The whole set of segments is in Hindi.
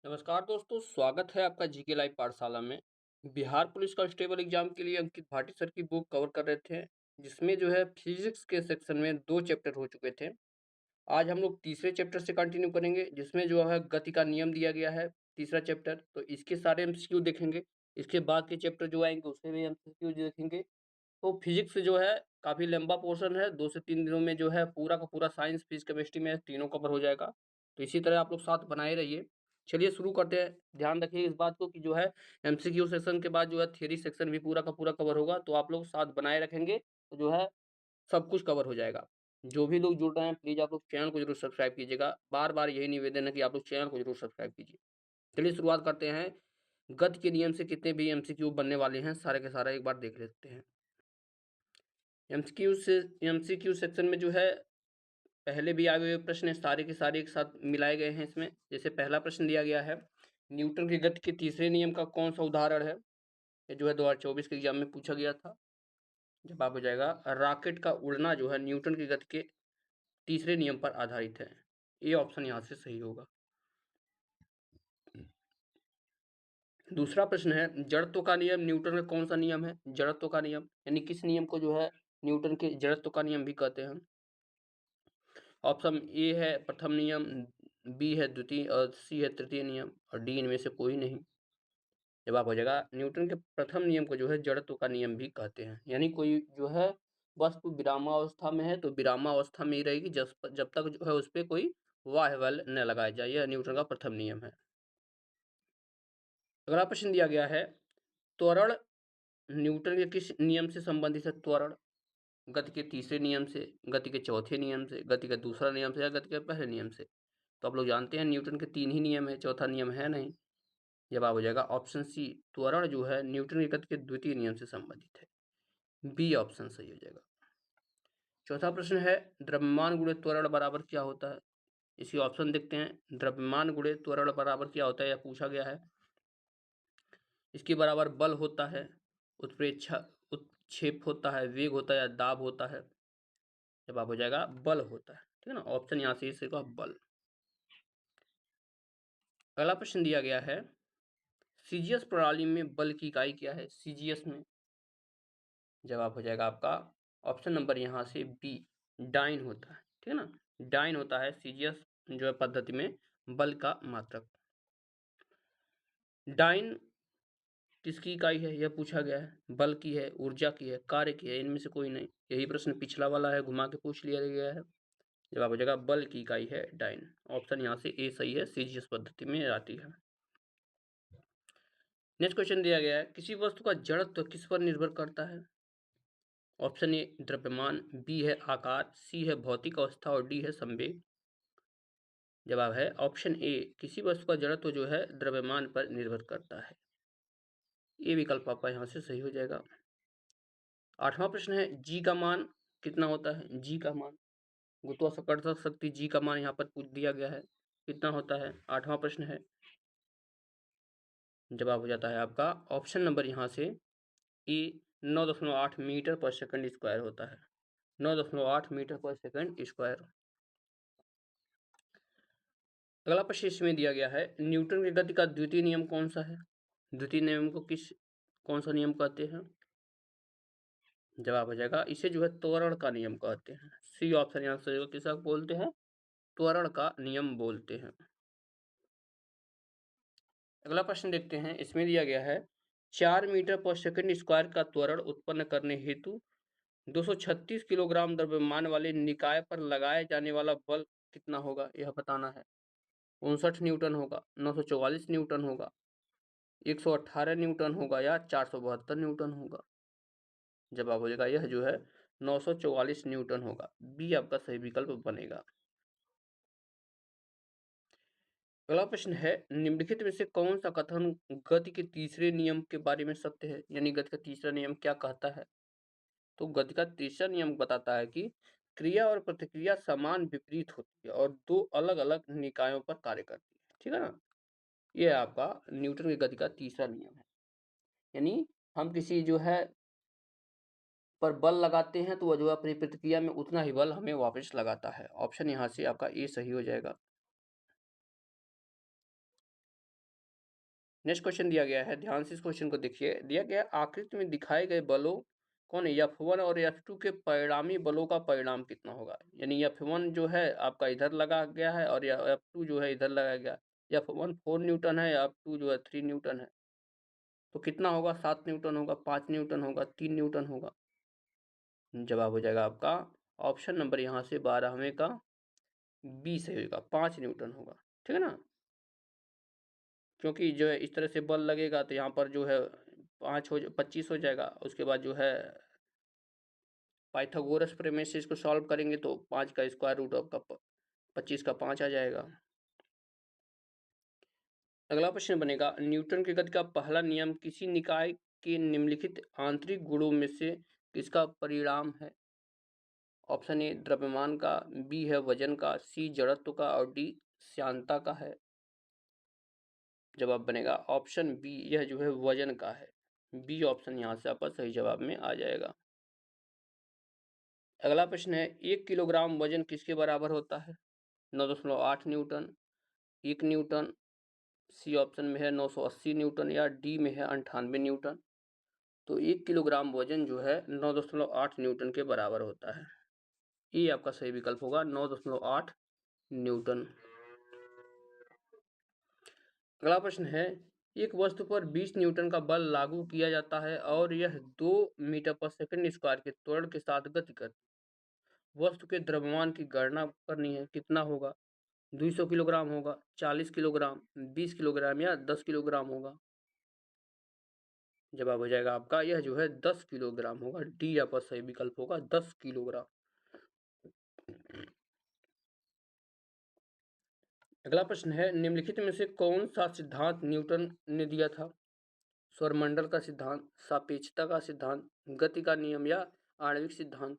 नमस्कार दोस्तों, स्वागत है आपका जीके लाइव पाठशाला में। बिहार पुलिस कांस्टेबल एग्जाम के लिए अंकित भाटी सर की बुक कवर कर रहे थे, जिसमें जो है फिजिक्स के सेक्शन में 2 चैप्टर हो चुके थे। आज हम लोग तीसरे चैप्टर से कंटिन्यू करेंगे, जिसमें जो है गति का नियम दिया गया है, तीसरा चैप्टर। तो इसके सारे एमसीक्यू देखेंगे। इसके बाद के चैप्टर जो आएँगे उसमें भी एमसीक्यू देखेंगे। तो फिजिक्स जो है काफ़ी लंबा पोर्शन है, 2 से 3 दिनों में जो है पूरा का पूरा साइंस, फिजिक्स, केमिस्ट्री में तीनों कवर हो जाएगा। तो इसी तरह आप लोग साथ बनाए रहिए। चलिए शुरू करते हैं। ध्यान रखिए इस बात को कि जो है एमसीक्यू सेक्शन के बाद जो है थ्योरी सेक्शन भी पूरा का पूरा कवर होगा, तो आप लोग साथ बनाए रखेंगे, तो जो है सब कुछ कवर हो जाएगा। जो भी लोग जुड़ रहे हैं प्लीज़ आप लोग चैनल को ज़रूर सब्सक्राइब कीजिएगा। बार-बार यही निवेदन है कि आप लोग चैनल को ज़रूर सब्सक्राइब कीजिए। चलिए शुरुआत करते हैं। गति के नियम से कितने भी एमसीक्यू बनने वाले हैं, सारे के सारे एक बार देख लेते हैं। एमसीक्यू सेक्शन में जो है पहले भी आए हुए प्रश्न सारे के सारे एक साथ मिलाए गए हैं इसमें। जैसे पहला प्रश्न दिया गया है, न्यूटन के गति के तीसरे नियम का कौन सा उदाहरण है? ये जो है 2024 के एग्जाम में पूछा गया था। जवाब हो जाएगा रॉकेट का उड़ना जो है न्यूटन की गति के तीसरे नियम पर आधारित है। ये ऑप्शन यहाँ से सही होगा। दूसरा प्रश्न है, जड़त्व का नियम न्यूटन का कौन सा नियम है? जड़त्व का नियम यानी किस नियम को जो है न्यूटन के जड़त्व का नियम भी कहते हैं? ऑप्शन ए है प्रथम नियम, बी है द्वितीय और सी है तृतीय नियम और डी इनमें से कोई नहीं। जवाब हो जाएगा न्यूटन के प्रथम नियम को जो है जड़त्व का नियम भी कहते हैं। यानी कोई जो है वस्तु विरामावस्था में है तो विरामावस्था में ही रहेगी जब तक जो है उस पर कोई बाह्य बल न लगाया जाए। यह न्यूटन का प्रथम नियम है। अगला प्रश्न दिया गया है, त्वरण न्यूटन के किस नियम से संबंधित है? त्वरण गति के तीसरे नियम से, गति के चौथे नियम से, गति का दूसरा नियम से या गति के पहले नियम से? तो आप लोग जानते हैं न्यूटन के 3 ही नियम है, चौथा नियम है नहीं। जवाब हो जाएगा ऑप्शन सी, त्वरण जो है न्यूटन के गति के द्वितीय नियम से संबंधित है। बी ऑप्शन सही हो जाएगा। चौथा प्रश्न है, द्रव्यमान गुणे त्वरण बराबर क्या होता है? इसकी ऑप्शन देखते हैं। द्रव्यमान गुणे त्वरण बराबर क्या होता है, यह पूछा गया है। इसके बराबर बल होता है, उत्प्रेक्षा उत्क्षेप होता है, वेग होता है या दाब होता है? जवाब हो जाएगा बल होता है। ठीक है ना, ऑप्शन यहाँ से इसका बल। अगला प्रश्न दिया गया है, सीजीएस प्रणाली में बल की इकाई क्या है? सीजीएस में जवाब हो जाएगा आपका ऑप्शन नंबर यहाँ से बी, डाइन होता है। ठीक है ना, डाइन होता है सीजीएस जो है पद्धति में बल का मात्रक। डाइन किसकी इकाई है यह पूछा गया है। बल की है, ऊर्जा की है, कार्य की है, इनमें से कोई नहीं। यही प्रश्न पिछला वाला है, घुमा के पूछ लिया गया है। जवाब हो जाएगा बल की इकाई है डाइन। ऑप्शन यहाँ से ए सही है, सीजीएस पद्धति में आती है। नेक्स्ट क्वेश्चन दिया गया है, किसी वस्तु का जड़त्व किस पर निर्भर करता है? ऑप्शन ए द्रव्यमान, बी है आकार, सी है भौतिक अवस्था और डी है संवेग। जवाब है ऑप्शन ए, किसी वस्तु का जड़त्व जो है द्रव्यमान पर निर्भर करता है। ये विकल्प आपका यहाँ से सही हो जाएगा। आठवां प्रश्न है, जी का मान कितना होता है? जी का मान, गुरुत्वाकर्षण शक्ति जी का मान यहाँ पर पूछ दिया गया है, कितना होता है? आठवां प्रश्न है। जवाब हो जाता है आपका ऑप्शन नंबर यहाँ से ए, 9.8 मीटर पर सेकंड स्क्वायर होता है। 9.8 मीटर पर सेकंड स्क्वायर। अगला प्रश्न इसमें दिया गया है, न्यूटन की गति का द्वितीय नियम कौन सा है? द्वितीय नियम को कौन सा नियम कहते हैं? जवाब हो जाएगा इसे जो है त्वरण का नियम कहते हैं। सी ऑप्शन यहाँ से किसका बोलते हैं? त्वरण का नियम बोलते हैं। अगला प्रश्न देखते हैं, इसमें दिया गया है, 4 मीटर पर सेकंड स्क्वायर का त्वरण उत्पन्न करने हेतु 236 किलोग्राम द्रव्यमान वाले निकाय पर लगाए जाने वाला बल कितना होगा, यह बताना है। 59 न्यूटन होगा, 944 न्यूटन होगा, 118 न्यूटन होगा या 472 न्यूटन होगा? जवाब हो जाएगा यह जो है 944 न्यूटन होगा। बी आपका सही विकल्प बनेगा। अगला प्रश्न है, निम्नलिखित में से कौन सा कथन गति के तीसरे नियम के बारे में सत्य है? यानी गति का तीसरा नियम क्या कहता है? तो गति का तीसरा नियम बताता है कि क्रिया और प्रतिक्रिया समान विपरीत होती है और दो अलग अलग निकायों पर कार्य करती है। ठीक है ना, ये आपका न्यूटन की गति का तीसरा नियम है। यानी हम किसी जो है पर बल लगाते हैं तो वह जो है अपनी प्रतिक्रिया में उतना ही बल हमें वापस लगाता है। ऑप्शन यहाँ से आपका ए सही हो जाएगा। नेक्स्ट क्वेश्चन दिया गया है, ध्यान से इस क्वेश्चन को देखिए। दिया गया आकृति में दिखाए गए बलों कौन F1 और F2 के परिणामी बलों का परिणाम कितना होगा। यानी F1 जो है आपका इधर लगा गया है और F2 जो है इधर लगाया गया। F1 4 न्यूटन है, F2 जो है 3 न्यूटन है। तो कितना होगा, 7 न्यूटन होगा, 5 न्यूटन होगा, 3 न्यूटन होगा। जवाब हो जाएगा आपका ऑप्शन नंबर यहाँ से 12वें का बी सही होगा, 5 न्यूटन होगा। ठीक है ना, क्योंकि जो है इस तरह से बल लगेगा तो यहाँ पर जो है 25 हो जाएगा। उसके बाद जो है पाइथागोरस प्रमेय से इसको सॉल्व करेंगे तो 5 का स्क्वायर रूट आपका 25 का 5 आ जाएगा। अगला प्रश्न बनेगा, न्यूटन के गति का पहला नियम किसी निकाय के निम्नलिखित आंतरिक गुणों में से किसका परिणाम है। ऑप्शन ए द्रव्यमान का, बी है वजन का, सी जड़त्व का और डी श्यानता का है। जवाब बनेगा ऑप्शन बी, यह जो है वजन का है। बी ऑप्शन यहाँ से आपका सही जवाब में आ जाएगा। अगला प्रश्न है, 1 किलोग्राम वजन किसके बराबर होता है। 9.8 न्यूटन, 1 न्यूटन, सी ऑप्शन में है 980 न्यूटन या डी में है 98 न्यूटन। तो 1 किलोग्राम वजन जो है 9.8 न्यूटन के बराबर होता है। ये आपका सही विकल्प होगा, 9.8 न्यूटन। अगला प्रश्न है, एक वस्तु पर 20 न्यूटन का बल लागू किया जाता है और यह 2 मीटर पर सेकंड स्क्वायर के त्वरण के साथ गति करती है। वस्तु के द्रव्यमान की गणना करनी है, कितना होगा। 200 किलोग्राम होगा, 40 किलोग्राम, 20 किलोग्राम या 10 किलोग्राम होगा। जवाब हो जाएगा आपका यह जो है 10 किलोग्राम होगा। डी आपका सही विकल्प होगा, 10 किलोग्राम। अगला प्रश्न है, निम्नलिखित में से कौन सा सिद्धांत न्यूटन ने दिया था। सौरमंडल का सिद्धांत, सापेक्षता का सिद्धांत, गति का नियम या आणविक सिद्धांत।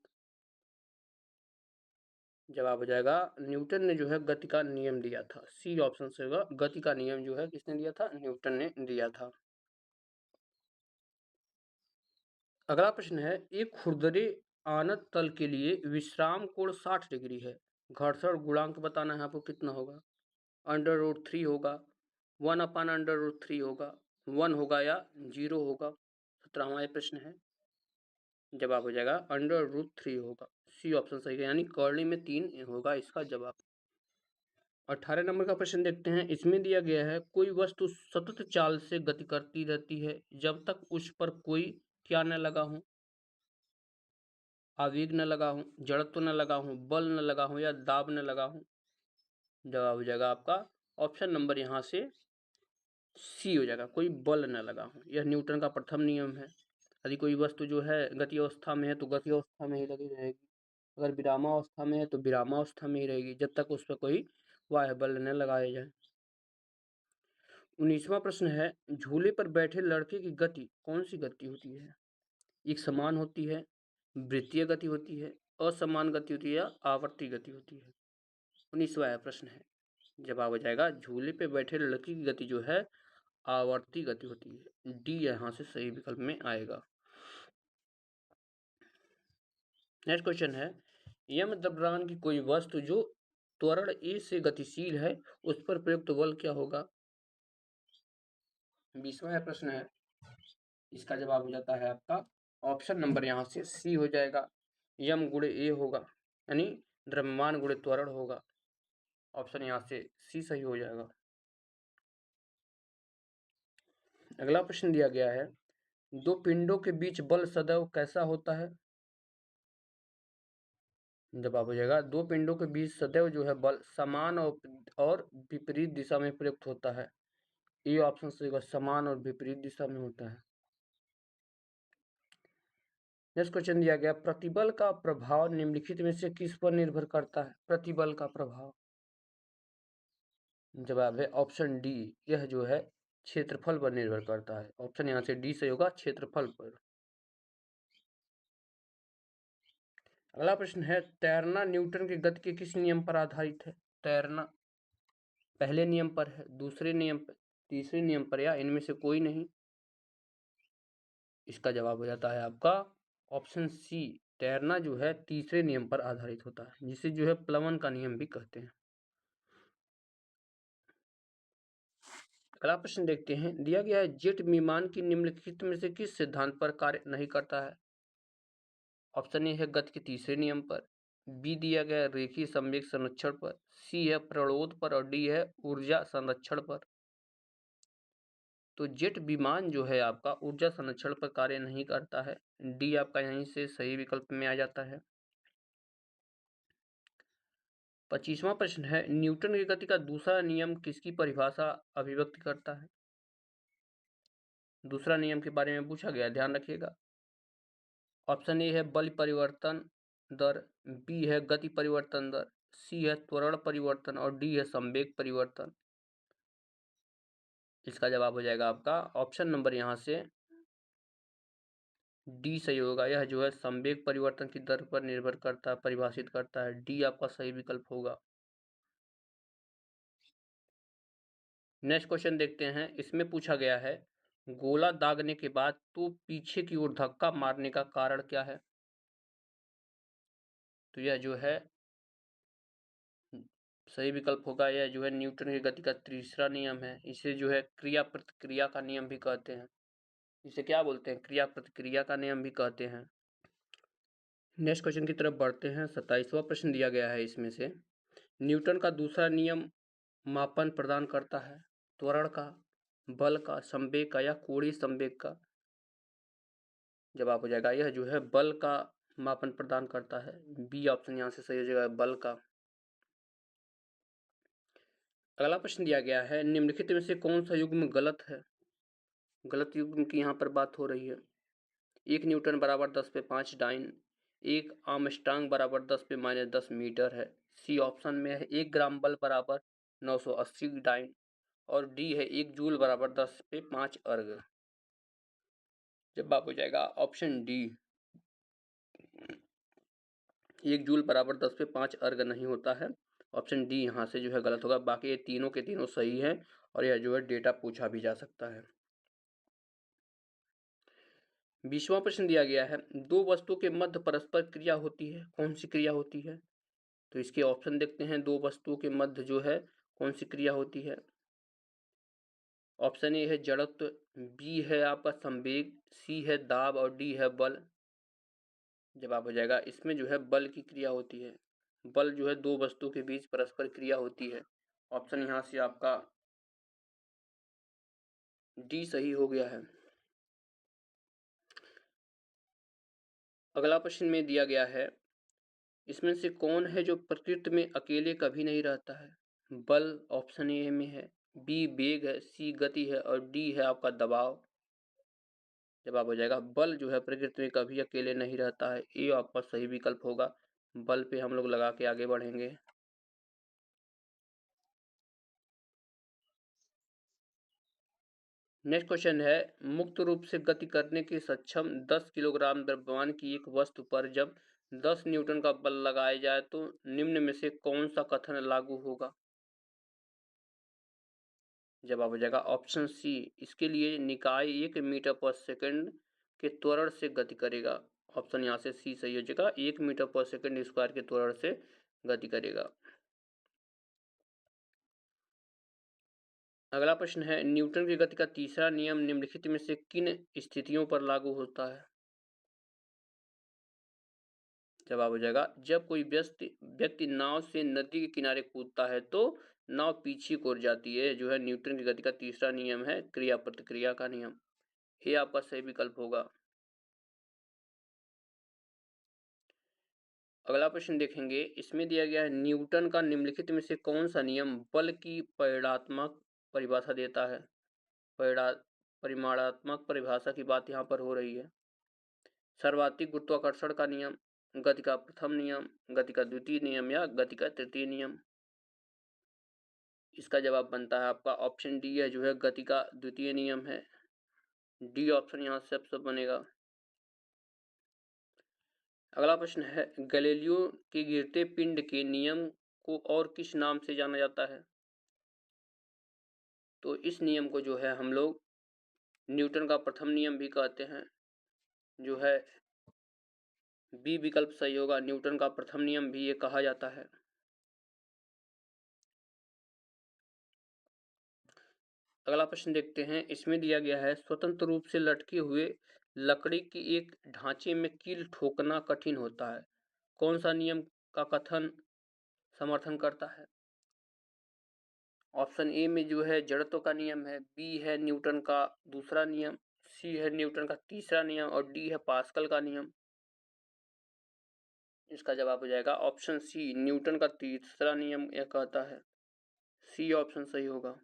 जवाब हो जाएगा न्यूटन ने जो है गति का नियम दिया था। सी ऑप्शन से होगा, गति का नियम जो है किसने दिया था, न्यूटन ने दिया था। अगला प्रश्न है, एक खुरदरे आनत तल के लिए विश्राम कोण 60 डिग्री है। घर्षण गुणांक बताना है आपको, कितना होगा। √3 होगा, 1/√3 होगा, 1 होगा या 0 होगा। 17वां प्रश्न है। जवाब हो जाएगा √3 होगा। सी ऑप्शन सही है, यानी कर्ली में 3 होगा इसका जवाब। 18 नंबर का प्रश्न देखते हैं। इसमें दिया गया है, कोई वस्तु सतत चाल से गति करती रहती है जब तक उस पर कोई क्या न लगा हो। आवेग न लगा हो, जड़त्व न लगा हो, बल न लगा हो या दाब न लगा हो। जवाब हो जाएगा आपका ऑप्शन नंबर यहाँ से सी हो जाएगा, कोई बल न लगा हो। यह न्यूटन का प्रथम नियम है। यदि कोई वस्तु जो है गति अवस्था में है तो गति अवस्था में ही लगी रहेगी, अगर विरामावस्था में है तो विरामावस्था में ही रहेगी, जब तक उस पर कोई बाह्य बल न लगाया जाए। 19वां प्रश्न है, झूले पर बैठे लड़के की गति कौन सी गति होती है। एक समान होती है, वृत्तीय गति होती है, असमान गति होती है या आवर्ती गति होती है। 19वां प्रश्न है। जवाब हो जाएगा झूले पे बैठे लड़के की गति जो है आवर्ती गति होती है। डी यहाँ से सही विकल्प में आएगा। नेक्स्ट क्वेश्चन है, यम द्रव्यमान की कोई वस्तु जो त्वरण ए से गतिशील है उस पर प्रयुक्त बल क्या होगा। 20वां प्रश्न है। इसका जवाब हो जाता है आपका ऑप्शन नंबर यहाँ से सी हो जाएगा, यम गुणे ए होगा, यानी द्रव्यमान गुणे त्वरण होगा। ऑप्शन यहाँ से सी सही हो जाएगा। अगला प्रश्न दिया गया है, दो पिंडों के बीच बल सदैव कैसा होता है। जवाब हो जाएगा दो पिंडों के बीच सदैव जो है बल समान और विपरीत दिशा में प्रयुक्त होता है। ये ऑप्शन सही होगा, समान और विपरीत दिशा में होता है। नेक्स्ट क्वेश्चन दिया गया, प्रतिबल का प्रभाव निम्नलिखित में से किस पर निर्भर करता है। प्रतिबल का प्रभाव, जवाब है ऑप्शन डी, यह जो है क्षेत्रफल पर निर्भर करता है। ऑप्शन यहाँ से डी सही होगा, क्षेत्रफल पर। अगला प्रश्न है, तैरना न्यूटन के गति के किस नियम पर आधारित है। तैरना पहले नियम पर है, दूसरे नियम पर, तीसरे नियम पर या इनमें से कोई नहीं। इसका जवाब हो जाता है आपका ऑप्शन सी, तैरना जो है तीसरे नियम पर आधारित होता है, जिसे जो है प्लवन का नियम भी कहते हैं। अगला प्रश्न देखते हैं, दिया गया है जेट विमान की निम्नलिखित में से किस सिद्धांत पर कार्य नहीं करता है? ऑप्शन ए है गति के तीसरे नियम पर, बी दिया गया है रेखीय संवेग संरक्षण पर, सी है प्रणोद पर और डी है ऊर्जा संरक्षण पर। तो जेट विमान जो है आपका ऊर्जा संरक्षण पर कार्य नहीं करता है, डी आपका यहीं से सही विकल्प में आ जाता है। 25वां प्रश्न है, न्यूटन की गति का दूसरा नियम किसकी परिभाषा अभिव्यक्त करता है? दूसरा नियम के बारे में पूछा गया, ध्यान रखिएगा। ऑप्शन ए है बल परिवर्तन दर, बी है गति परिवर्तन दर, सी है त्वरण परिवर्तन और डी है संवेग परिवर्तन। इसका जवाब हो जाएगा आपका ऑप्शन नंबर यहाँ से डी सही होगा। यह जो है संवेग परिवर्तन की दर पर निर्भर करता है, परिभाषित करता है। डी आपका सही विकल्प होगा। नेक्स्ट क्वेश्चन देखते हैं, इसमें पूछा गया है गोला दागने के बाद तो पीछे की ओर धक्का मारने का कारण क्या है? तो यह जो है सही विकल्प होगा। यह जो है न्यूटन की गति का तीसरा नियम है। इसे जो है क्रिया प्रतिक्रिया का नियम भी कहते हैं। इसे क्या बोलते हैं? क्रिया प्रतिक्रिया का नियम भी कहते हैं। नेक्स्ट क्वेश्चन की तरफ बढ़ते हैं। 27वां प्रश्न दिया गया है इसमें से, न्यूटन का दूसरा नियम मापन प्रदान करता है त्वरण का, बल का, संवेग का या कोणीय संवेग का? जवाब हो जाएगा यह जो है बल का मापन प्रदान करता है। बी ऑप्शन यहाँ से सही हो जाएगा, बल का। अगला प्रश्न दिया गया है, निम्नलिखित में से कौन सा युग्म गलत है? गलत युग्म की यहाँ पर बात हो रही है। 1 न्यूटन बराबर 10/5 डाइन, 1 आर्मस्ट्रांग बराबर 10/-10 मीटर है। सी ऑप्शन में है 1 ग्राम बल बराबर 980 डाइन और डी है 1 जूल बराबर 10/5 अर्ग। जवाब हो जाएगा ऑप्शन डी, 1 जूल बराबर 10/5 अर्ग नहीं होता है। ऑप्शन डी यहाँ से जो है गलत होगा। बाकी ये तीनों के तीनों सही है और यह जो है डेटा पूछा भी जा सकता है। 20वां प्रश्न दिया गया है, दो वस्तुओं के मध्य परस्पर क्रिया होती है, कौन सी क्रिया होती है? तो इसके ऑप्शन देखते हैं, दो वस्तुओं के मध्य जो है कौन सी क्रिया होती है। ऑप्शन ए है जड़त्व, बी है आपका संवेग, सी है दाब और डी है बल। जवाब हो जाएगा इसमें जो है बल की क्रिया होती है। बल जो है दो वस्तुओं के बीच परस्पर क्रिया होती है। ऑप्शन यहाँ से आपका डी सही हो गया है। अगला प्रश्न में दिया गया है, इसमें से कौन है जो प्रकृति में अकेले कभी नहीं रहता है? बल ऑप्शन ए में है, बी वेग है, सी गति है और डी है आपका दबाव। जवाब हो जाएगा बल जो है प्रकृति में कभी अकेले नहीं रहता है। ये आपका सही विकल्प होगा। बल पे हम लोग लगा के आगे बढ़ेंगे। नेक्स्ट क्वेश्चन है, मुक्त रूप से गति करने के सक्षम 10 किलोग्राम द्रव्यमान की एक वस्तु पर जब 10 न्यूटन का बल लगाया जाए तो निम्न में से कौन सा कथन लागू होगा? जवाब हो जाएगा ऑप्शन सी, इसके लिए निकाय 1 मीटर पर सेकंड के त्वरण से गति करेगा। ऑप्शन यहाँ से सी सही हो जाएगा, 1 मीटर पर सेकंड स्क्वायर के त्वरण से गति करेगा। अगला प्रश्न है, न्यूटन की गति का तीसरा नियम निम्नलिखित में से किन स्थितियों पर लागू होता है? जवाब हो जाएगा जब कोई व्यक्ति नाव से नदी के किनारे कूदता है तो नाव पीछे को जाती है। जो है न्यूटन की गति का तीसरा नियम है क्रिया प्रतिक्रिया का नियम। ये आपका सही विकल्प होगा। अगला प्रश्न देखेंगे, इसमें दिया गया है न्यूटन का निम्नलिखित में से कौन सा नियम बल की परिमाणात्मक परिभाषा देता है? परिमाणात्मक परिभाषा की बात यहाँ पर हो रही है। सर्वाधिक गुरुत्वाकर्षण का नियम, गति का प्रथम नियम, गति का द्वितीय नियम या गति का तृतीय नियम? इसका जवाब बनता है आपका ऑप्शन डी है, जो है गति का द्वितीय नियम है। डी ऑप्शन यहाँ से सब बनेगा। अगला प्रश्न है, गैलीलियो के गिरते पिंड के नियम को और किस नाम से जाना जाता है? तो इस नियम को जो है हम लोग न्यूटन का प्रथम नियम भी कहते हैं। जो है बी विकल्प सही होगा, न्यूटन का प्रथम नियम भी ये कहा जाता है। अगला प्रश्न देखते हैं। इसमें दिया गया है स्वतंत्र रूप से लटके हुए लकड़ी की एक ढांचे में कील ठोकना कठिन होता है। कौन सा नियम का कथन समर्थन करता है? ऑप्शन ए में जो है जड़त्व का नियम है, बी है न्यूटन का दूसरा नियम, सी है न्यूटन का तीसरा नियम और डी है पास्कल का नियम। इसका जवाब हो जाएगा ऑप्शन सी, न्यूटन का तीसरा नियम यह कहता है। सी ऑप्शन सही होगा।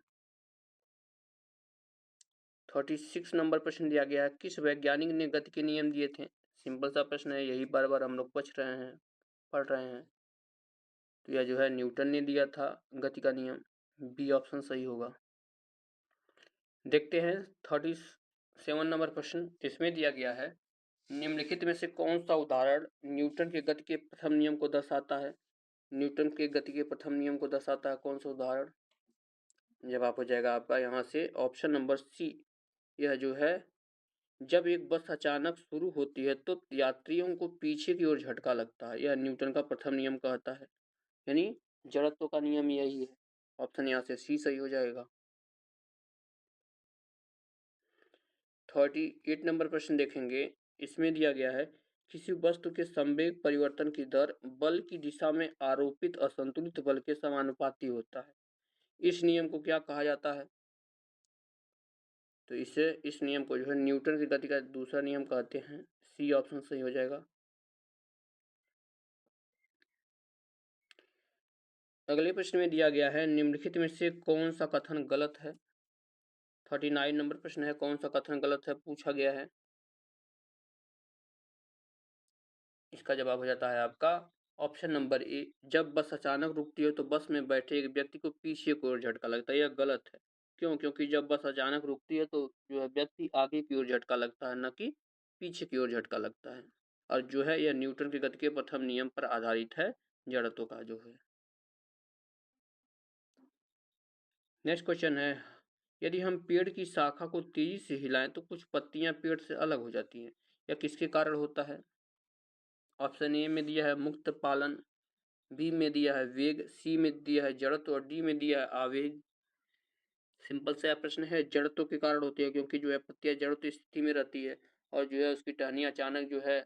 36 नंबर प्रश्न दिया गया है। किस वैज्ञानिक ने गति के नियम दिए थे? सिंपल सा प्रश्न है, यही बार बार हम लोग पढ़ रहे हैं। तो यह जो है न्यूटन ने दिया था गति का नियम। बी ऑप्शन सही होगा। देखते हैं 37 नंबर प्रश्न। इसमें दिया गया है निम्नलिखित में से कौन सा उदाहरण न्यूटन के गति के प्रथम नियम को दर्शाता है? न्यूटन के गति के प्रथम नियम को दर्शाता है कौन सा उदाहरण? जवाब हो जाएगा आपका यहाँ से ऑप्शन नंबर सी। यह जो है जब एक बस अचानक शुरू होती है तो यात्रियों को पीछे की ओर झटका लगता है। यह न्यूटन का प्रथम नियम कहता है, यानी जड़त्व का नियम यही है। ऑप्शन यहाँ से सी सही हो जाएगा। 38 नंबर प्रश्न देखेंगे। इसमें दिया गया है किसी वस्तु के संवेग परिवर्तन की दर बल की दिशा में आरोपित असंतुलित बल के समानुपाती होता है। इस नियम को क्या कहा जाता है? तो इस नियम को जो है न्यूटन की गति का दूसरा नियम कहते हैं। सी ऑप्शन सही हो जाएगा। अगले प्रश्न में दिया गया है निम्नलिखित में से कौन सा कथन गलत है? 39 नंबर प्रश्न है, कौन सा कथन गलत है पूछा गया है। इसका जवाब हो जाता है आपका ऑप्शन नंबर ए। जब बस अचानक रुकती है तो बस में बैठे एक व्यक्ति को पीछे की ओर झटका लगता है। यह गलत है। क्यों? क्योंकि जब बस अचानक रुकती है तो जो है व्यक्ति आगे की ओर झटका लगता है, न कि पीछे की ओर झटका लगता है। और जो है यह न्यूटन की गति के प्रथम नियम पर आधारित है, जड़त्व का जो है। नेक्स्ट क्वेश्चन है, यदि हम पेड़ की शाखा को तेजी से हिलाएं तो कुछ पत्तियां पेड़ से अलग हो जाती हैं। यह किसके कारण होता है? ऑप्शन ए में दिया है मुक्त पालन, बी में दिया है वेग, सी में दिया है जड़त्व और डी में दिया है आवेग। सिंपल सा प्रश्न है, जड़त्व के कारण होती है क्योंकि जो है पत्तियां जड़त्व स्थिति में रहती है और जो है उसकी टहनियां अचानक जो है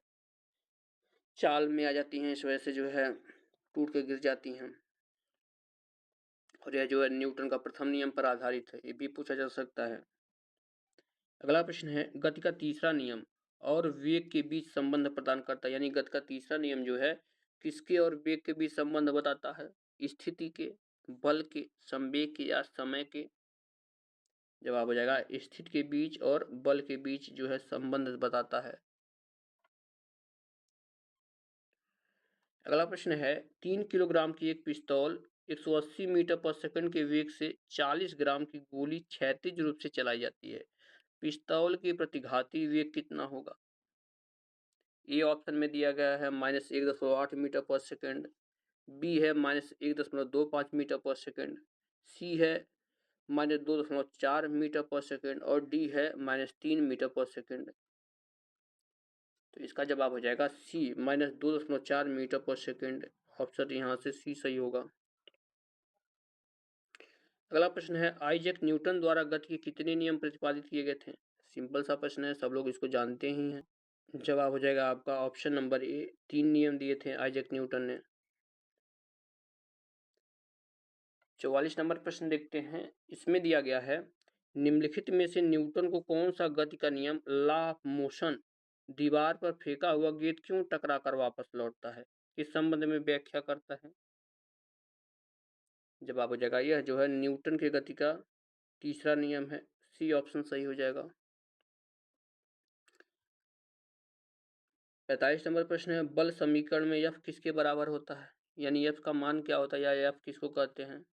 चाल में आ जाती हैं, इस वजह से जो है टूट के गिर जाती हैं। और यह जो है न्यूटन का प्रथम नियम पर आधारित है, ये भी पूछा जा सकता है। अगला प्रश्न है, गति का तीसरा नियम और वेग के बीच संबंध प्रदान करता है। यानी गति का तीसरा नियम जो है किसके और वेग के बीच संबंध बताता है? स्थिति के, बल के, संवेग के या समय के? जवाब हो जाएगा स्थिति के बीच और बल के बीच जो है संबंध बताता है। अगला प्रश्न है, 3 किलोग्राम की एक पिस्तौल 180 मीटर पर सेकंड के वेग से 40 ग्राम की गोली क्षैतिज रूप से चलाई जाती है। पिस्तौल की प्रतिघाती वेग कितना होगा? ए ऑप्शन में दिया गया है -1.8 मीटर पर सेकंड, बी है -1.25 मीटर पर सेकंड, सी है -2.4 मीटर पर सेकंड और डी है -3 मीटर पर सेकंड। तो इसका जवाब हो जाएगा सी, -2.4 मीटर पर सेकंड। ऑप्शन यहाँ से सी सही होगा। अगला प्रश्न है, आइजैक न्यूटन द्वारा गति के कितने नियम प्रतिपादित किए गए थे? सिंपल सा प्रश्न है, सब लोग इसको जानते ही हैं। जवाब हो जाएगा आपका ऑप्शन नंबर ए, 3 नियम दिए थे आइजैक न्यूटन ने। 44 नंबर प्रश्न देखते हैं। इसमें दिया गया है निम्नलिखित में से न्यूटन को कौन सा गति का नियम लॉ ऑफ मोशन दीवार पर फेंका हुआ गेंद क्यों टकरा कर वापस लौटता है, इस संबंध में व्याख्या करता है? जवाब हो जाएगा यह जो है न्यूटन की गति का तीसरा नियम है। सी ऑप्शन सही हो जाएगा। 45 नंबर प्रश्न है, बल समीकरण में एफ किसके बराबर होता है? यानी एफ का मान क्या होता है या एफ किसको कहते हैं?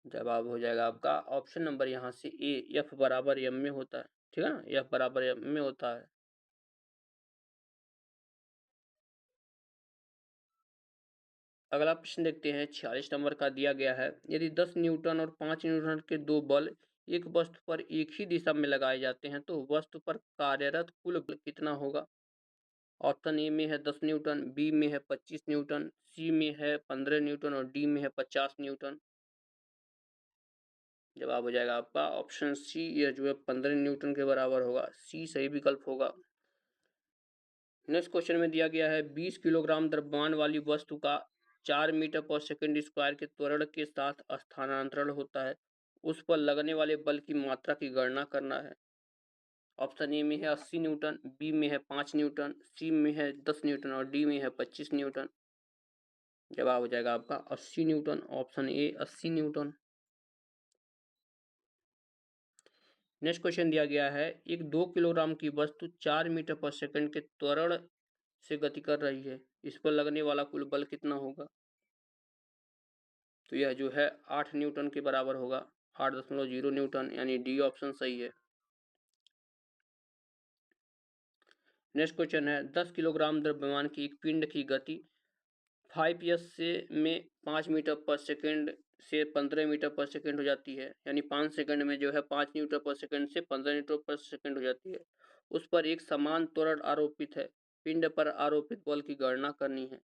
जवाब हो जाएगा आपका ऑप्शन नंबर यहाँ से ए, एफ बराबर एम में होता है। ठीक है ना, एफ बराबर एम में होता है। अगला प्रश्न देखते हैं। 46 नंबर का दिया गया है, यदि 10 न्यूटन और 5 न्यूटन के दो बल एक वस्तु पर एक ही दिशा में लगाए जाते हैं तो वस्तु पर कार्यरत कुल बल कितना होगा? ऑप्शन ए में है 10 न्यूटन, बी में है 25 न्यूटन, सी में है 15 न्यूटन और डी में है 50 न्यूटन। जवाब हो जाएगा आपका ऑप्शन सी, यह जो है 15 न्यूटन के बराबर होगा। सी सही विकल्प होगा। नेक्स्ट क्वेश्चन में दिया गया है 20 किलोग्राम द्रव्यमान वाली वस्तु का 4 मीटर पर सेकंड स्क्वायर के त्वरण के साथ स्थानांतरण होता है, उस पर लगने वाले बल की मात्रा की गणना करना है। ऑप्शन ए में है 80 न्यूटन, बी में है 5 न्यूटन, सी में है 10 न्यूटन और डी में है 25 न्यूटन। जवाब हो जाएगा आपका 80 Newton, option A 80 Newton. Next question दिया गया है एक 2 किलोग्राम की वस्तु 4 मीटर पर सेकंड के त्वरण से गति कर रही है, इस पर लगने वाला कुल बल कितना होगा? तो यह जो है 8 न्यूटन के बराबर होगा, 8.0 न्यूटन, यानी डी ऑप्शन सही है। नेक्स्ट क्वेश्चन है 10 किलोग्राम द्रव्यमान की एक पिंड की गति 5s से में 5 मीटर पर सेकंड से 15 मीटर पर सेकंड हो जाती है, यानी 5 सेकंड में जो है 5 मीटर पर सेकंड से 15 मीटर पर सेकंड हो जाती है। उस पर एक समान त्वरण आरोपित है, पिंड पर आरोपित बल की गणना करनी है।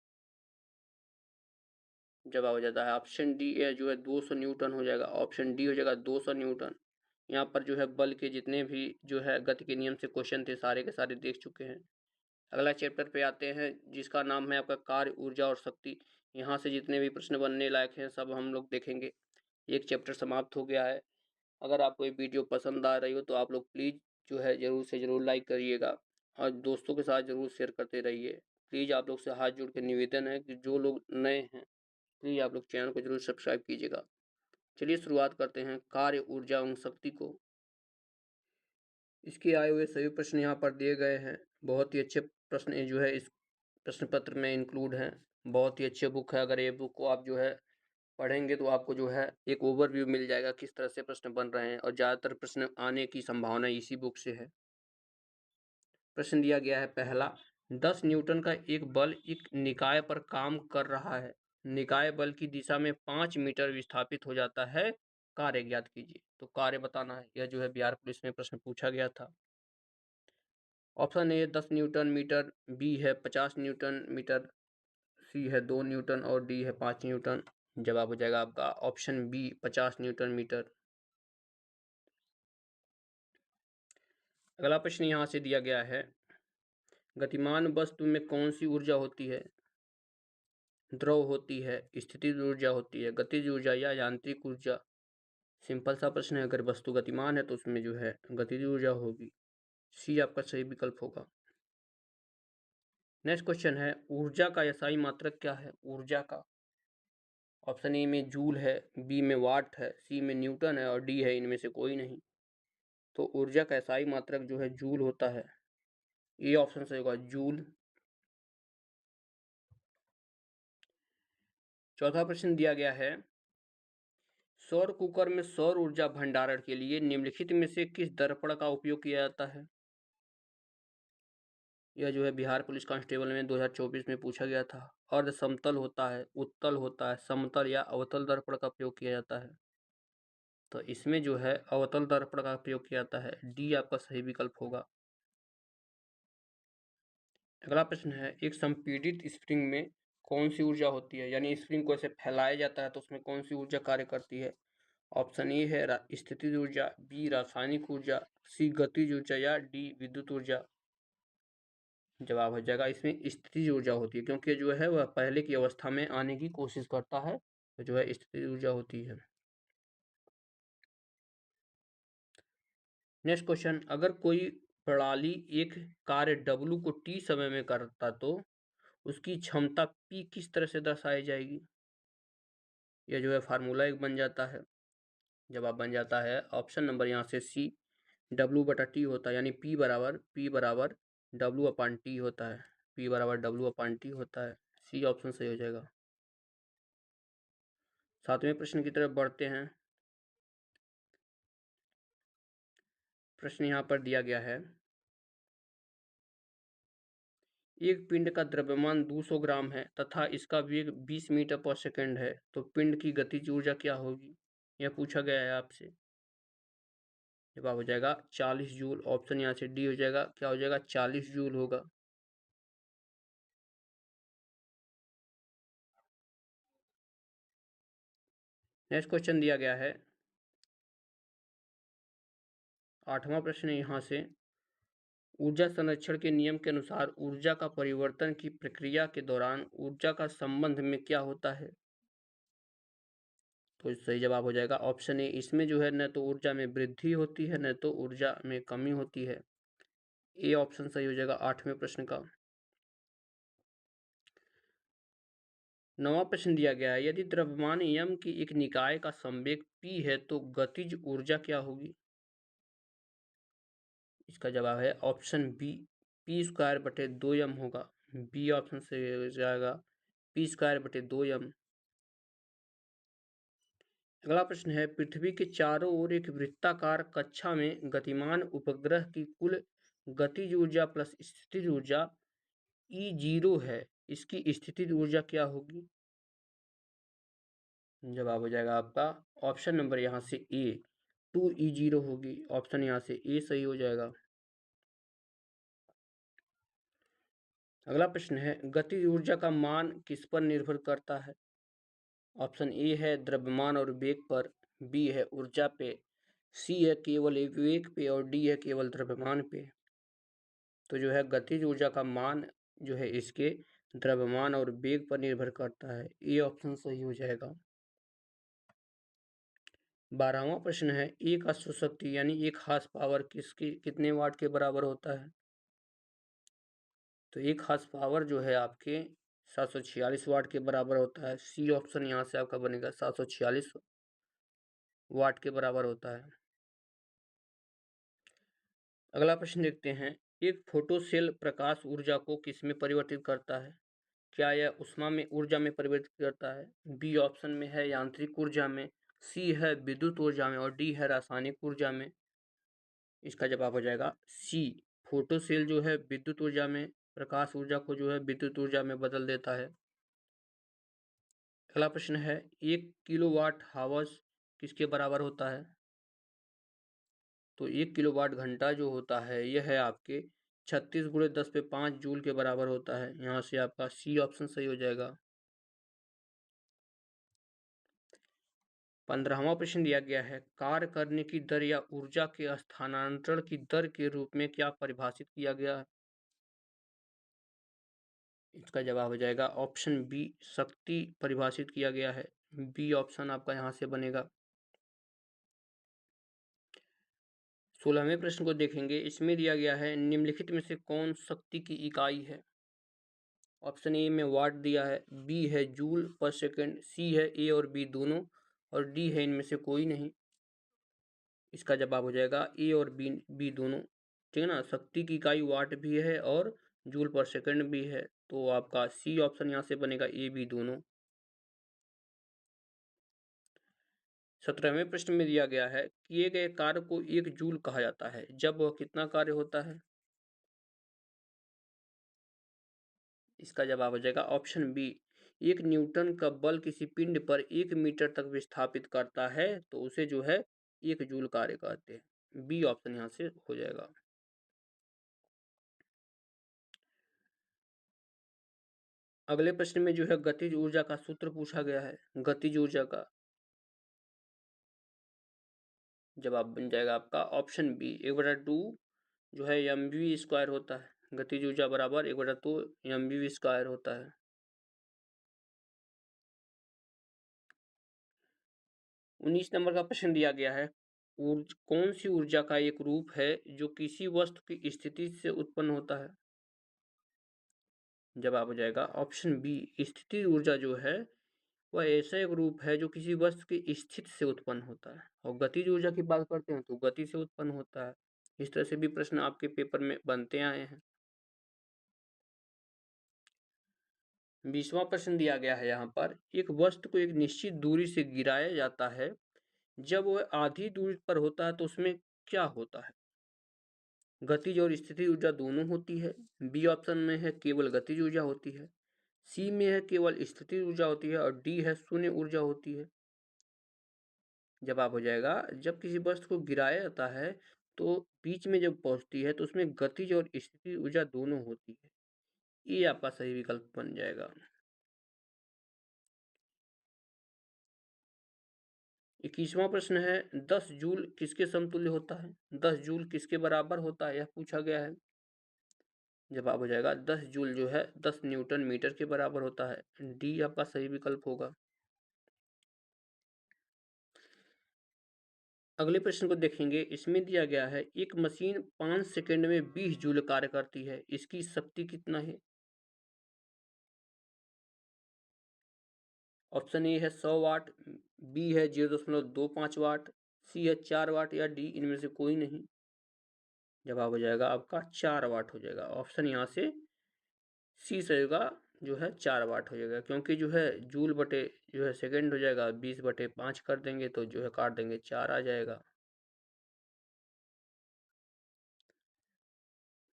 जवाब हो जाता है ऑप्शन डी, यह जो है 200 न्यूटन हो जाएगा। ऑप्शन डी हो जाएगा 200 न्यूटन। यहाँ पर जो है बल के जितने भी जो है गति के नियम से क्वेश्चन थे सारे के सारे देख चुके हैं। अगला चैप्टर पे आते हैं जिसका नाम है आपका कार्य, ऊर्जा और शक्ति। यहाँ से जितने भी प्रश्न बनने लायक हैं सब हम लोग देखेंगे। एक चैप्टर समाप्त हो गया है। अगर आपको ये वीडियो पसंद आ रही हो तो आप लोग प्लीज़ जो है ज़रूर से ज़रूर लाइक करिएगा और दोस्तों के साथ ज़रूर शेयर करते रहिए। प्लीज़ आप लोग से हाथ जोड़ के निवेदन है कि जो लोग नए हैं प्लीज़ आप लोग चैनल को जरूर सब्सक्राइब कीजिएगा। चलिए शुरुआत करते हैं कार्य, ऊर्जा एवं शक्ति को। इसके आए हुए सभी प्रश्न यहाँ पर दिए गए हैं। बहुत ही अच्छे प्रश्न जो है इस प्रश्न पत्र में इंक्लूड हैं। बहुत ही अच्छे बुक है। अगर ये बुक को आप जो है पढ़ेंगे तो आपको जो है एक ओवरव्यू मिल जाएगा किस तरह से प्रश्न बन रहे हैं और ज़्यादातर प्रश्न आने की संभावना इसी बुक से है। प्रश्न दिया गया है पहला, 10 न्यूटन का एक बल एक निकाय पर काम कर रहा है, निकाय बल की दिशा में 5 मीटर विस्थापित हो जाता है, कार्य ज्ञात कीजिए। तो कार्य बताना है। यह जो है बिहार पुलिस में प्रश्न पूछा गया था। Option A 10 newton metre, B है 50 न्यूटन मीटर, सी है 2 न्यूटन और डी है 5 न्यूटन। जवाब हो जाएगा आपका ऑप्शन बी 50 न्यूटन मीटर। अगला प्रश्न यहाँ से दिया गया है, गतिमान वस्तु में कौन सी ऊर्जा होती है? द्रव होती है, स्थितिज ऊर्जा होती है, गतिज ऊर्जा या यांत्रिक ऊर्जा? सिंपल सा प्रश्न है। अगर वस्तु गतिमान है तो उसमें जो है गतिज ऊर्जा होगी। सी आपका सही विकल्प होगा। नेक्स्ट क्वेश्चन है ऊर्जा का एसआई मात्रक क्या है? ऊर्जा का ऑप्शन ए में जूल है, बी में वाट है, सी में न्यूटन है और डी है इनमें से कोई नहीं। तो ऊर्जा का एसआई मात्रक जो है जूल होता है। ये ऑप्शन सही होगा, जूल। चौथा प्रश्न दिया गया है, सौर कुकर में सौर ऊर्जा भंडारण के लिए निम्नलिखित में से किस दर्पण का उपयोग किया जाता है? यह जो है बिहार पुलिस कांस्टेबल में 2024 में पूछा गया था। अर्ध समतल होता है, उत्तल होता है, समतल या अवतल दर्पण का प्रयोग किया जाता है। तो इसमें जो है अवतल दर्पण का प्रयोग किया जाता है। डी आपका सही विकल्प होगा। अगला प्रश्न है एक संपीड़ित स्प्रिंग में कौन सी ऊर्जा होती है? यानी स्प्रिंग को ऐसे फैलाया जाता है तो उसमें कौन सी ऊर्जा कार्य करती है? ऑप्शन ए है स्थितिज ऊर्जा, बी रासायनिक ऊर्जा, सी गतिज ऊर्जा या डी विद्युत ऊर्जा। जवाब हो जाएगा इसमें स्थितिज ऊर्जा होती है, क्योंकि जो है वह पहले की अवस्था में आने की कोशिश करता है, तो जो है स्थितिज ऊर्जा होती है। नेक्स्ट क्वेश्चन, अगर कोई प्रणाली एक कार्य W को T समय में करता तो उसकी क्षमता P किस तरह से दर्शाई जाएगी? यह जो है फार्मूला एक बन जाता है। जवाब बन जाता है ऑप्शन नंबर यहाँ से सी, W/T होता है, यानी P बराबर W/T होता है। P बराबर W/T होता है। सी ऑप्शन सही हो जाएगा। सातवें प्रश्न की तरफ बढ़ते हैं। प्रश्न यहाँ पर दिया गया है, एक पिंड का द्रव्यमान 200 ग्राम है तथा इसका वेग 20 मीटर पर सेकंड है, तो पिंड की गतिज ऊर्जा क्या होगी? यह पूछा गया है आपसे। जवाब हो जाएगा 40 जूल। ऑप्शन यहाँ से डी हो जाएगा। क्या हो जाएगा? 40 जूल होगा। नेक्स्ट क्वेश्चन दिया गया है, 8वां प्रश्न है यहाँ से, ऊर्जा संरक्षण के नियम के अनुसार ऊर्जा का परिवर्तन की प्रक्रिया के दौरान ऊर्जा का संबंध में क्या होता है? तो सही जवाब हो जाएगा ऑप्शन ए। इसमें जो है न तो ऊर्जा में वृद्धि होती है, न तो ऊर्जा में कमी होती है। ए ऑप्शन सही हो जाएगा 8वें प्रश्न का। 9वां प्रश्न दिया गया है, यदि द्रव्यमान m की एक निकाय का संवेग p है तो गतिज ऊर्जा क्या होगी? इसका जवाब है ऑप्शन बी, p²/2m होगा। बी ऑप्शन सही हो जाएगा, p²/2m। अगला प्रश्न है, पृथ्वी के चारों ओर एक वृत्ताकार कक्षा में गतिमान उपग्रह की कुल गतिज ऊर्जा प्लस स्थितिज ऊर्जा E0 है, इसकी स्थितिज ऊर्जा क्या होगी? जवाब हो जाएगा आपका ऑप्शन नंबर यहाँ से ए, 2E0 होगी। ऑप्शन यहाँ से ए सही हो जाएगा। अगला प्रश्न है, गतिज ऊर्जा का मान किस पर निर्भर करता है? ऑप्शन ए है द्रव्यमान और वेग पर, बी है ऊर्जा पे, सी है केवल एक वेग पे और डी है केवल द्रव्यमान पे। तो जो है गतिज ऊर्जा का मान जो है इसके द्रव्यमान और वेग पर निर्भर करता है। ए ऑप्शन सही हो जाएगा। 12वां प्रश्न है, एक अश्व शक्ति यानी एक हार्स पावर किसकी कितने वाट के बराबर होता है? तो एक हार्स पावर जो है आपके 746 वाट के बराबर होता है। सी ऑप्शन यहाँ से आपका बनेगा, 746 वाट के बराबर होता है। अगला प्रश्न देखते हैं, एक फोटो सेल प्रकाश ऊर्जा को किस में परिवर्तित करता है? क्या यह उष्मा में ऊर्जा में परिवर्तित करता है? बी ऑप्शन में है यांत्रिक ऊर्जा में, सी है विद्युत ऊर्जा में और डी है रासायनिक ऊर्जा में। इसका जवाब हो जाएगा सी, फोटो सेल जो है विद्युत ऊर्जा में प्रकाश ऊर्जा को जो है विद्युत ऊर्जा में बदल देता है। अगला प्रश्न है, 1 किलोवाट हावर्स किसके बराबर होता है? तो 1 किलोवाट घंटा जो होता है यह है आपके 36 × 10⁵ जूल के बराबर होता है। यहाँ से आपका सी ऑप्शन सही हो जाएगा। 15वां प्रश्न दिया गया है, कार्य करने की दर या ऊर्जा के स्थानांतरण की दर के रूप में क्या परिभाषित किया गया है? इसका जवाब हो जाएगा ऑप्शन बी, शक्ति परिभाषित किया गया है। बी ऑप्शन आपका यहाँ से बनेगा। 16वें प्रश्न को देखेंगे, इसमें दिया गया है निम्नलिखित में से कौन शक्ति की इकाई है? ऑप्शन ए में वाट दिया है, बी है जूल पर सेकंड, सी है ए और बी दोनों और डी है इनमें से कोई नहीं। इसका जवाब हो जाएगा ए और बी दोनों। ठीक है ना, शक्ति की इकाई वाट भी है और जूल पर सेकंड भी है। तो आपका सी ऑप्शन यहाँ से बनेगा, ए बी दोनों। 17वें प्रश्न में दिया गया है, किए गए कार्य को 1 जूल कहा जाता है जब वह कितना कार्य होता है? इसका जवाब हो जाएगा ऑप्शन बी, 1 न्यूटन का बल किसी पिंड पर 1 मीटर तक विस्थापित करता है तो उसे जो है 1 जूल कार्य कहते हैं। बी ऑप्शन यहाँ से हो जाएगा। अगले प्रश्न में जो है गतिज ऊर्जा का सूत्र पूछा गया है। गतिज ऊर्जा का जवाब बन जाएगा आपका ऑप्शन बी, 1/2 जो है mv² होता है। गतिज ऊर्जा बराबर 1/2 mv² होता है। 19 नंबर का प्रश्न दिया गया है, कौन सी ऊर्जा का एक रूप है जो किसी वस्तु की स्थिति से उत्पन्न होता है? जवाब हो जाएगा ऑप्शन बी, स्थिति ऊर्जा जो है वह ऐसा एक रूप है जो किसी वस्तु की स्थिति से उत्पन्न होता है। और गतिज ऊर्जा की बात करते हैं तो गति से उत्पन्न होता है। इस तरह से भी प्रश्न आपके पेपर में बनते आए हैं। 20वां प्रश्न दिया गया है यहाँ पर, एक वस्तु को एक निश्चित दूरी से गिराया जाता है, जब वह आधी दूरी पर होता है तो उसमें क्या होता है? गतिज और स्थितिज ऊर्जा दोनों होती है। बी ऑप्शन में है केवल गतिज ऊर्जा होती है, सी में है केवल स्थितिज ऊर्जा होती है और डी है शून्य ऊर्जा होती है। जवाब हो जाएगा, जब किसी वस्तु को गिराया जाता है तो बीच में जब पहुंचती है तो उसमें गतिज और स्थितिज ऊर्जा दोनों होती है। ये आपका सही विकल्प बन जाएगा। 21वां प्रश्न है 10 जूल किसके समतुल्य होता है? 10 जूल किसके बराबर होता है, यह पूछा गया है। जवाब हो जाएगा 10 जूल जो है 10 न्यूटन मीटर के बराबर होता है। डी आपका सही विकल्प होगा। अगले प्रश्न को देखेंगे। इसमें दिया गया है एक मशीन 5 सेकंड में 20 जूल कार्य करती है, इसकी शक्ति कितना है? ऑप्शन ए है 100 वाट, बी है 0.25 वाट, सी है 4 वाट या डी इनमें से कोई नहीं। जवाब हो जाएगा आपका 4 वाट हो जाएगा। ऑप्शन यहाँ से सी सही होगा, जो है 4 वाट हो जाएगा, क्योंकि जो है जूल बटे जो है सेकंड हो जाएगा, 20/5 कर देंगे तो जो है काट देंगे 4 आ जाएगा।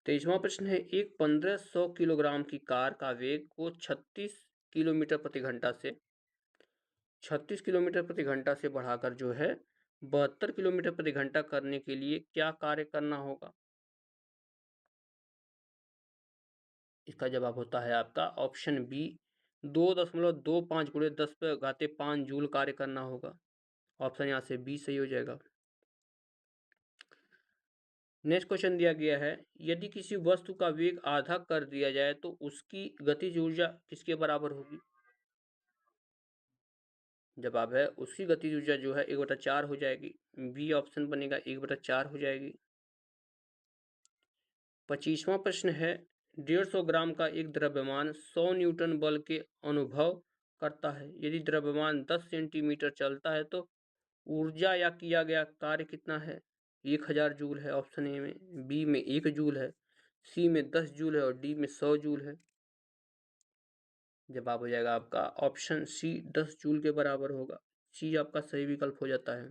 23वां प्रश्न है एक 1500 किलोग्राम की कार का वेग को 36 किलोमीटर प्रति घंटा से 36 किलोमीटर प्रति घंटा से बढ़ाकर जो है 72 किलोमीटर प्रति घंटा करने के लिए क्या कार्य करना होगा? इसका जवाब होता है आपका ऑप्शन बी 2.25 गुणे 10 पे घाते 5 जूल कार्य करना होगा। ऑप्शन यहाँ से बी सही हो जाएगा। नेक्स्ट क्वेश्चन दिया गया है यदि किसी वस्तु का वेग आधा कर दिया जाए तो उसकी गतिज ऊर्जा किसके बराबर होगी? जवाब है उसकी गतिज ऊर्जा जो है 1/4 हो जाएगी। बी ऑप्शन बनेगा 1/4 हो जाएगी। 25वां प्रश्न है 150 ग्राम का एक द्रव्यमान 100 न्यूटन बल के अनुभव करता है। यदि द्रव्यमान 10 सेंटीमीटर चलता है तो ऊर्जा या किया गया कार्य कितना है? 1000 जूल है ऑप्शन ए में, बी में 1 जूल है, सी में 10 जूल है और डी में 100 जूल है। जवाब हो जाएगा आपका ऑप्शन सी 10 जूल के बराबर होगा। सी आपका सही विकल्प हो जाता है।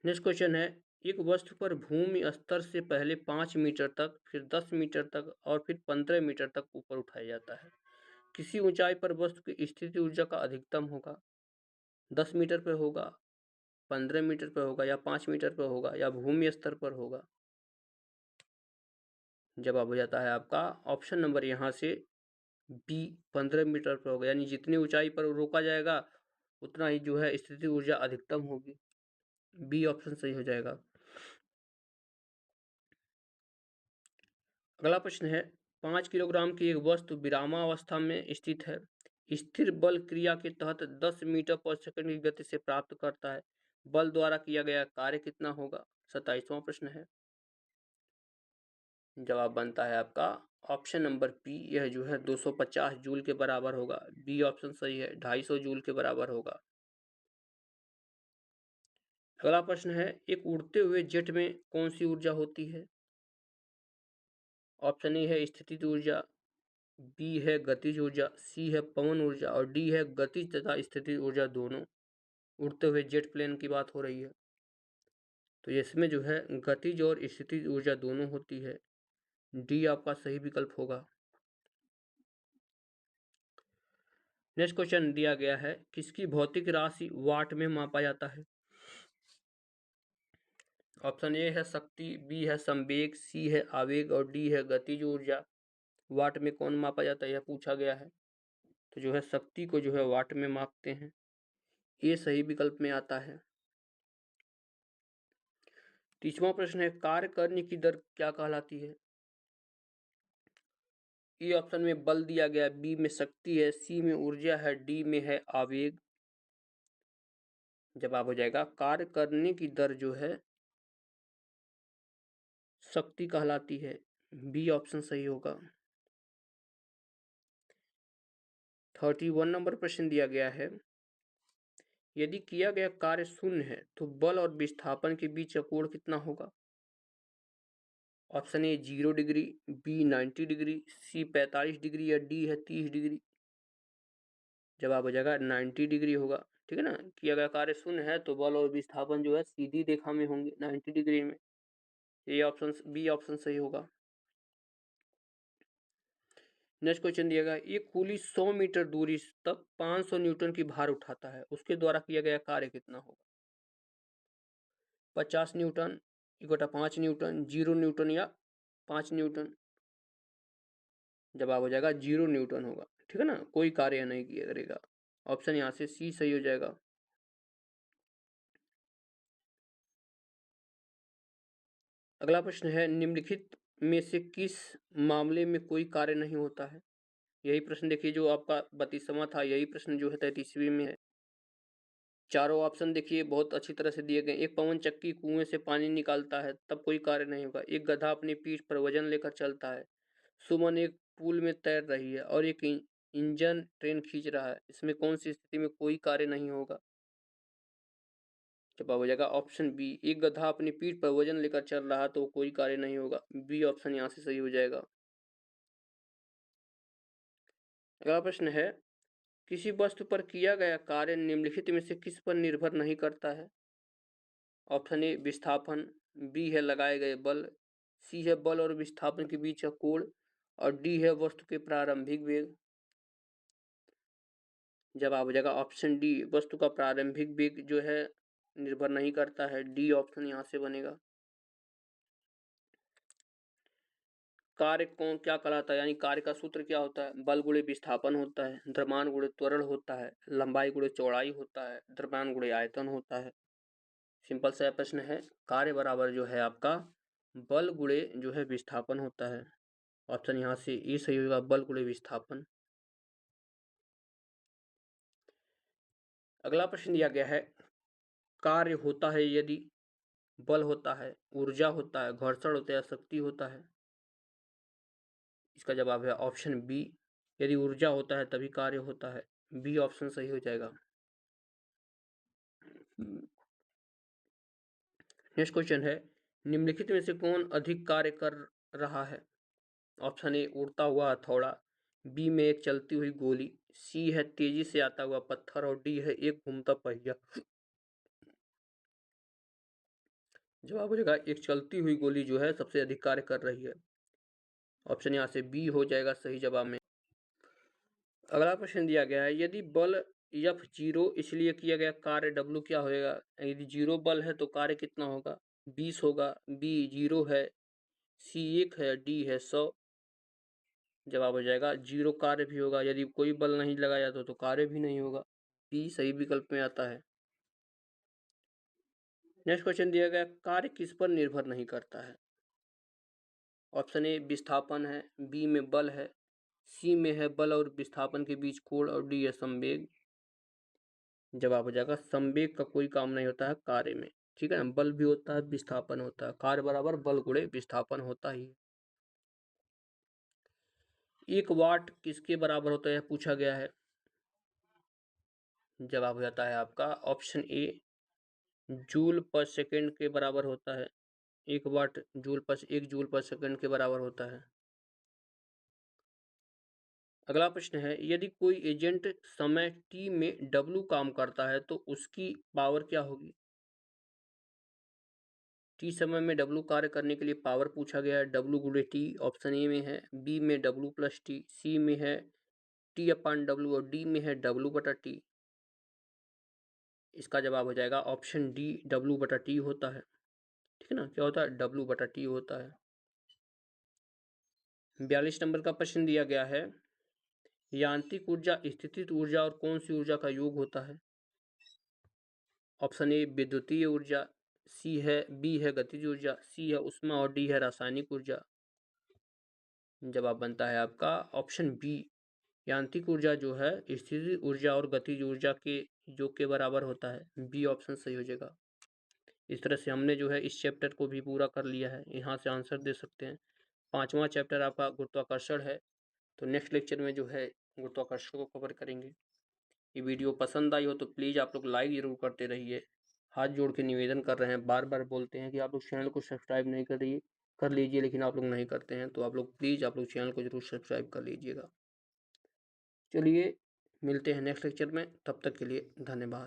नेक्स्ट क्वेश्चन है एक वस्तु पर भूमि स्तर से पहले 5 मीटर तक, फिर 10 मीटर तक और फिर 15 मीटर तक ऊपर उठाया जाता है। किसी ऊंचाई पर वस्तु की स्थिति ऊर्जा का अधिकतम होगा? 10 मीटर पर होगा, 15 मीटर पर होगा या 5 मीटर पर होगा या भूमि स्तर पर होगा? जवाब हो जाता है आपका ऑप्शन नंबर यहाँ से बी 15 मीटर पर होगा, यानी जितनी ऊंचाई पर रोका जाएगा उतना ही जो है स्थिति ऊर्जा अधिकतम होगी। बी ऑप्शन सही हो जाएगा। अगला प्रश्न है 5 किलोग्राम की एक वस्तु विरामावस्था में स्थित है, स्थिर बल क्रिया के तहत 10 मीटर पर सेकंड की गति से प्राप्त करता है, बल द्वारा किया गया कार्य कितना होगा? 27वां प्रश्न है। जवाब बनता है आपका ऑप्शन नंबर बी, यह जो है 250 जूल के बराबर होगा। बी ऑप्शन सही है, 250 जूल के बराबर होगा। अगला प्रश्न है एक उड़ते हुए जेट में कौन सी ऊर्जा होती है? ऑप्शन ए है स्थितिज ऊर्जा, बी है गतिज ऊर्जा, सी है पवन ऊर्जा और डी है गतिज तथा स्थितिज ऊर्जा दोनों। उड़ते हुए जेट प्लेन की बात हो रही है, तो इसमें जो है गतिज और स्थितिज ऊर्जा दोनों होती है। डी आपका सही विकल्प होगा। नेक्स्ट क्वेश्चन दिया गया है किसकी भौतिक राशि वाट में मापा जाता है? ऑप्शन ए है शक्ति, बी है संवेग, सी है आवेग और डी है गतिज ऊर्जा। वाट में कौन मापा जाता है यह पूछा गया है, तो जो है शक्ति को जो है वाट में मापते हैं। ये सही विकल्प में आता है। 30वां प्रश्न है कार्य करने की दर क्या कहलाती है? ए ऑप्शन में बल दिया गया, बी में शक्ति है, सी में ऊर्जा है, डी में है आवेग। जवाब हो जाएगा कार्य करने की दर जो है शक्ति कहलाती है। बी ऑप्शन सही होगा। 31 नंबर प्रश्न दिया गया है यदि किया गया कार्य शून्य है तो बल और विस्थापन के बीच का कोण कितना होगा? Option A 0 degree, B 90 degree, C 45 degree या डी है 30 डिग्री। जवाब हो जाएगा 90 डिग्री होगा। ठीक है ना, किया गया कार्य शून्य है तो बल और विस्थापन जो है सीधी रेखा में होंगे 90 डिग्री में। ये ऑप्शन बी ऑप्शन सही होगा। नेक्स्ट क्वेश्चन दिया गया एक कुली 100 मीटर दूरी तक 500 न्यूटन की भार उठाता है, उसके द्वारा किया गया कार्य कितना होगा? 50 न्यूटन, 1/5 न्यूटन, 0 न्यूटन या 5 न्यूटन। जवाब हो जाएगा 0 न्यूटन होगा। ठीक है ना, कोई कार्य नहीं किया करेगा। ऑप्शन यहाँ से सी सही हो जाएगा। अगला प्रश्न है, निम्नलिखित में से किस मामले में कोई कार्य नहीं होता है? यही प्रश्न देखिए जो आपका 32वां था, यही प्रश्न जो है 33वीं में है। चारों ऑप्शन देखिए बहुत अच्छी तरह से दिए गए। एक पवन चक्की कुएं से पानी निकालता है, तब कोई कार्य नहीं होगा। एक गधा अपनी पीठ पर वजन लेकर चलता है। सुमन एक पुल में तैर रही है और एक इंजन ट्रेन खींच रहा है। इसमें कौन सी स्थिति में कोई कार्य नहीं होगा? जवाब हो जाएगा ऑप्शन बी। एक गधा अपनी पीठ पर वजन लेकर चल रहा है तो कोई कार्य नहीं होगा। बी ऑप्शन यहाँ से सही हो जाएगा। अगला प्रश्न है, किसी वस्तु पर किया गया कार्य निम्नलिखित में से किस पर निर्भर नहीं करता है? ऑप्शन ए विस्थापन, बी है लगाए गए बल, सी है बल और विस्थापन के बीच का कोण और डी है वस्तु के प्रारंभिक वेग। जवाब हो जाएगा ऑप्शन डी, वस्तु का प्रारंभिक वेग जो है निर्भर नहीं करता है। डी ऑप्शन यहाँ से बनेगा। कार्य कौन क्या कहलाता है, यानी कार्य का सूत्र क्या होता है? बल गुणे विस्थापन होता है, द्रव्यमान गुणे त्वरण होता है, लंबाई गुणे चौड़ाई होता है, द्रव्यमान गुणे आयतन होता है। सिंपल सा प्रश्न है, कार्य बराबर जो है आपका बल गुणे जो है विस्थापन होता है। ऑप्शन यहाँ से ए सही होगा, बल गुणे विस्थापन। अगला प्रश्न दिया गया है, कार्य होता है यदि बल होता है, ऊर्जा होता है, घर्षण होता है, शक्ति होता है। इसका जवाब है ऑप्शन बी, यदि ऊर्जा होता है तभी कार्य होता है। बी ऑप्शन सही हो जाएगा। नेक्स्ट क्वेश्चन है, निम्नलिखित में से कौन अधिक कार्य कर रहा है? ऑप्शन ए उड़ता हुआ हथौड़ा, बी में एक चलती हुई गोली, सी है तेजी से आता हुआ पत्थर और डी है एक घूमता पहिया। जवाब हो जाएगा एक चलती हुई गोली जो है सबसे अधिक कार्य कर रही है। ऑप्शन यहाँ से बी हो जाएगा सही जवाब में। अगला प्रश्न दिया गया है, यदि बल F0 इसलिए किया गया कार्य W क्या होगा? यदि 0 बल है तो कार्य कितना होगा? 20 होगा, बी 0 है, सी 1 है, डी है 100। जवाब हो जाएगा 0 कार्य भी होगा, यदि कोई बल नहीं लगाया तो कार्य भी नहीं होगा। बी सही विकल्प में आता है। नेक्स्ट क्वेश्चन दिया गया, कार्य किस पर निर्भर नहीं करता है? ऑप्शन ए विस्थापन है, बी में बल है, सी में है बल और विस्थापन के बीच कोण और डी है संवेग। जवाब हो जाएगा संवेग का कोई काम नहीं होता है कार्य में। ठीक है ना, बल भी होता है विस्थापन होता है, कार्य बराबर बल गुणे विस्थापन होता ही है। 1 वाट किसके बराबर होता है पूछा गया है। जवाब हो जाता है आपका ऑप्शन ए, जूल पर सेकेंड के बराबर होता है। 1 वाट एक जूल पर सेकेंड के बराबर होता है। अगला प्रश्न है, यदि कोई एजेंट समय t में W काम करता है तो उसकी पावर क्या होगी? t समय में W कार्य करने के लिए पावर पूछा गया है। W गुणे टी ऑप्शन ए में है, बी में W प्लस टी, सी में है T अपान W और डी में है W बटा टी। इसका जवाब हो जाएगा ऑप्शन डी, W बटा टी होता है। ठीक है ना, क्या होता है? W बटा टी होता है। 42 नंबर का प्रश्न दिया गया है, यांत्रिक ऊर्जा स्थितिज ऊर्जा और कौन सी ऊर्जा का योग होता है? ऑप्शन ए विद्युतीय ऊर्जा, बी है गतिज ऊर्जा, सी है उष्मा और डी है रासायनिक ऊर्जा। जवाब बनता है आपका ऑप्शन बी, यांत्रिक ऊर्जा जो है स्थितिज ऊर्जा और गतिज ऊर्जा के योग के बराबर होता है। बी ऑप्शन सही हो जाएगा। इस तरह से हमने जो है इस चैप्टर को भी पूरा कर लिया है, यहाँ से आंसर दे सकते हैं। 5वां चैप्टर आपका गुरुत्वाकर्षण है, तो नेक्स्ट लेक्चर में जो है गुरुत्वाकर्षण को कवर करेंगे। ये वीडियो पसंद आई हो तो प्लीज़ आप लोग लाइक ज़रूर करते रहिए। हाथ जोड़ के निवेदन कर रहे हैं, बार बार बोलते हैं कि आप लोग चैनल को सब्सक्राइब नहीं कर लीजिए, लेकिन आप लोग नहीं करते हैं, तो आप लोग प्लीज़ आप लोग चैनल को ज़रूर सब्सक्राइब कर लीजिएगा। चलिए मिलते हैं नेक्स्ट लेक्चर में, तब तक के लिए धन्यवाद।